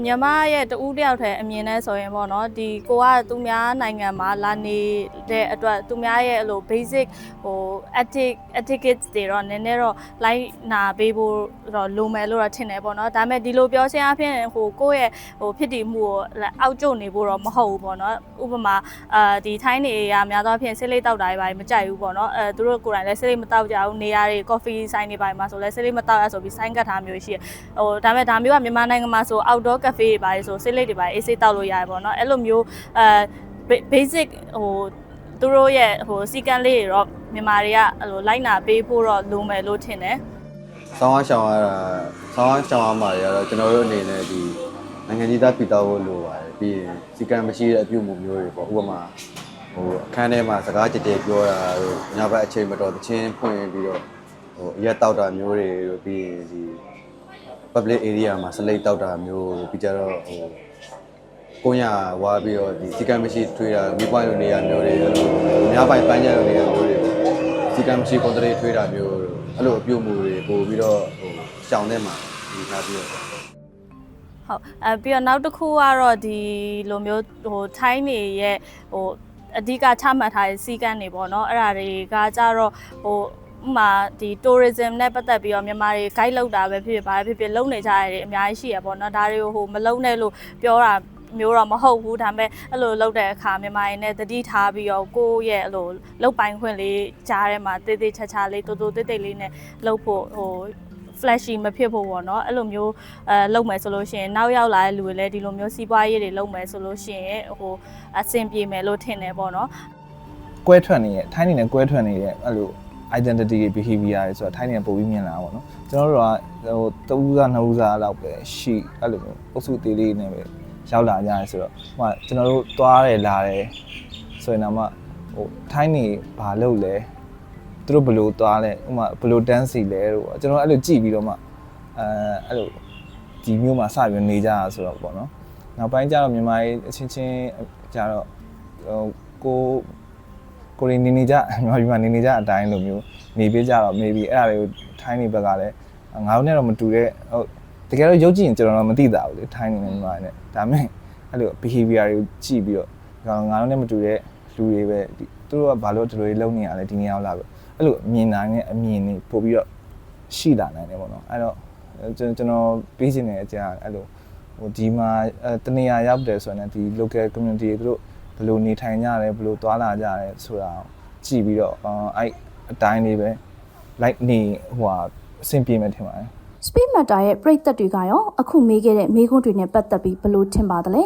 ညီမရဲ့တူတယောက်တည်းအမြင်နဲ့ဆိုရင်ပေါ့နော်ဒီကိုကသူများနိုင်ငံမှာလာနေတဲ့အတွက်သူများရဲ့အဲ့လို basic ဟို etiquette တွေတော့နည်းနည်းတော့လိုက်နာပေးဖို့တော့လိုမယ်လို့တော့ထင်တယ်ပေါ့နော်ဒါပေမဲ့ဒီလိုပြောခြင်းအပြင်ဟိုကိုယ့်ရဲ့ဟိုဖြစ်တည်မှုကိုအောက်ကျနေဖို့တော့မဟုတ်ဘူးပေါ့နော်ဥပမာဒီထိုင်းနေရများသောအားဖြင့်ဆေးလိပ်တောက်တာတွေပါမကြိုက်ဘူးပေါ့နော်သူတို့ကိုယ်တိုင်လည်းဆေးလိပ်မတောက်ကြဘူးနေရာတွေ coffee ဆိုင်တွေပါမှာဆိုလည်းဆေးလိပ်မတောက်ရဆိုပြီးဆိုင်းကတ်ထားမျိုးရှိရဟိုဒါပေမဲ့ဒါမျိုးကမြန်မာနိုင်ငံမှာဆို outdoor cafe တွေပါဆိုဆေးလိပ်တွေပါအေးဆေးတောက်လို့ရတယ်ပေါ့နော်အဲ့လိုမျိုးbasic ဟိုသူတို့ရဲ့ဟိုစီကံလေးတွေတော့မြန်မာတွေကအဲ့လိုလိုက်နာပေးဖို့တော့လိုမယ်လို့ထင်တယ်ဆောင်းရှောင်းရတာဆောင်းရှောင်းရမှာတွေကတော့ကျွန်တော်တို့အနေနဲ့ဒီနိုင်ငံကြီးသားပြည်တော်ဖို့လိုပါတယ်ပြီးရင်စီကံမရှိတဲ့အပြုအမူမျိုးတွေပေါ့ဥပမာဟိုအခန်းထဲမှာစကားကြဲကြဲပြောတာတို့ညဘက်အချိန်မတော်တချင်းဖွင့်ပြီးတော့ဟိုအရက်တောက်တာမျိုးတွေတို့ပြီးရင်ဒီ public area မှာစလိတ်တောက်တာမျိုးပြီးကြတော့ဟိုကိုညာဝါပြီးတော့ဒီစီကံမရှိထွေးတာမိပွိုင်းလိုနေရာမျိုးတွေအဲ့လိုအများပိုင်ပန်းကြလိုနေရာမျိုးတွေစီကံမရှိကွန်တရီထွေးတာမျိုးအဲ့လိုအပြုတ်မှုတွေပို့ပြီးတော့ဟိုရှောင်းတဲ့မှာဒီထားပြီးတော့ဟုတ်ပြီးတော့နောက်တစ်ခုကတော့ဒီလိုမျိုးဟိုထိုင်းနေရဲ့ဟိုအဓိကချမှတ်ထားတဲ့စီကံတွေပေါ့နော်အဲ့ဒါတွေကကြတော့ဟိုဥမာဒီ tourism နဲ့ပတ်သက်ပြီးတော့မြန်မာတွေ guide လုပ်တာပဲဖြစ်ဖြစ်လုပ်နေကြရတယ်အများကြီးရှိရပေါ့နော်ဒါတွေကိုဟိုမလုပ်နဲ့လို့ပြောတာမျိုးတော့မဟုတ်ဘူးဒါပေမဲ့အဲ့လိုလုပ်တဲ့အခါမြန်မာရင်းနဲ့တတိထားပြီးတော့ကိုယ့်ရဲ့အဲ့လိုလုတ်ပိုင်ခွင့်လေးကြားထဲမှာတေးသေးချာချာလေးတိုးတိုးတိတ်တိတ်လေးနဲ့လှုပ်ဖို့ဟို flashy မဖြစ်ဖို့ပေါ့နော်အဲ့လိုမျိုးလုပ်မယ်ဆိုလို့ရှိရင်နောက်ရောက်လာတဲ့လူတွေလည်းဒီလိုမျိုးစီးပွားရေးတွေလုပ်မယ်ဆိုလို့ရှိရင်ဟိုအဆင်ပြေမယ်လို့ထင်တယ်ပေါ့နော်ကွဲထွက်နေရဲ့ထိုင်းနေနဲ့ကွဲထွက်နေတဲ့အဲ့လို identity behavior တွေဆိုတာထိုင်းနေပိုပြီးမြင်လာတာပေါ့နော်ကျွန်တော်တို့ကဟိုတဦးစားနှစ်ဦးစားလောက်ပဲရှိအဲ့လိုမျိုးအုပ်စုသေးလေးနဲ့ပဲရောက်လာကြရဲဆိုတော့ဟိုကကျွန်တော်တို့သွားတယ်လာတယ်ဆိုရင်တော့မှဟိုထိုင်းနေဘာလုပ်လဲသူတို့ဘယ်လိုသွားလဲဥမာဘယ်လိုတန်းစီလဲတို့ကျွန်တော်အဲ့လိုကြည့်ပြီးတော့မှအဲ့လိုဒီမျိုးမှာစပြီးနေကြရဆိုတော့ပေါ့နော်နောက်ပိုင်းကျတော့မြန်မာရေးအချင်းချင်းကျတော့ဟိုကိုရင်းနေကြမြန်မာပြည်မှာနေကြအတိုင်းလိုမျိုးနေပြကြတော့ maybe အဲ့ဒါတွေကိုထိုင်းနေဘက်ကလည်းငါတို့နဲ့တော့မတူတဲ့ဟုတ်တကယ်တော့ရုပ်ကြည့်ရင်ကျွန်တော်တော့မသိတာဘူးလေထိုင်းနေမြန်မာနဲ့ဒါပေမဲ့အဲ့လို behavior တွေကိုကြည့်ပြီးတော့ငါတို့နဲ့မတူတဲ့လူတွေပဲသူတို့ကဘာလို့ဒီလိုလုပ်နေရလဲဒီနေရာရောက်လာပြီးအဲ့လိုမြင်နိုင်တဲ့အမြင်တွေပို့ပြီးတော့ရှိလာနိုင်တယ်ပေါ့နော်အဲ့တော့ကျွန်တော်ပြီးချင်တဲ့အကြာအဲ့လိုဟိုဒီမှာတနေရာရောက်တယ်ဆိုရင်ဒီ local community တွေသူတို့ဘယ်လိုနေထိုင်ကြလဲဘယ်လိုသွားလာကြလဲဆိုတာကြည့်ပြီးတော့အဲ့အတိုင်းလေးပဲlike နေဟိုဟာအဆင်ပြေမယ်ထင်ပါတယ်Speed Matter ရဲ့ပရိသတ်တွေကရောအခုမေးခဲ့တဲ့မေးခွန်းတွေနဲ့ပတ်သက်ပြီးဘယ်လိုထင်ပါသလဲ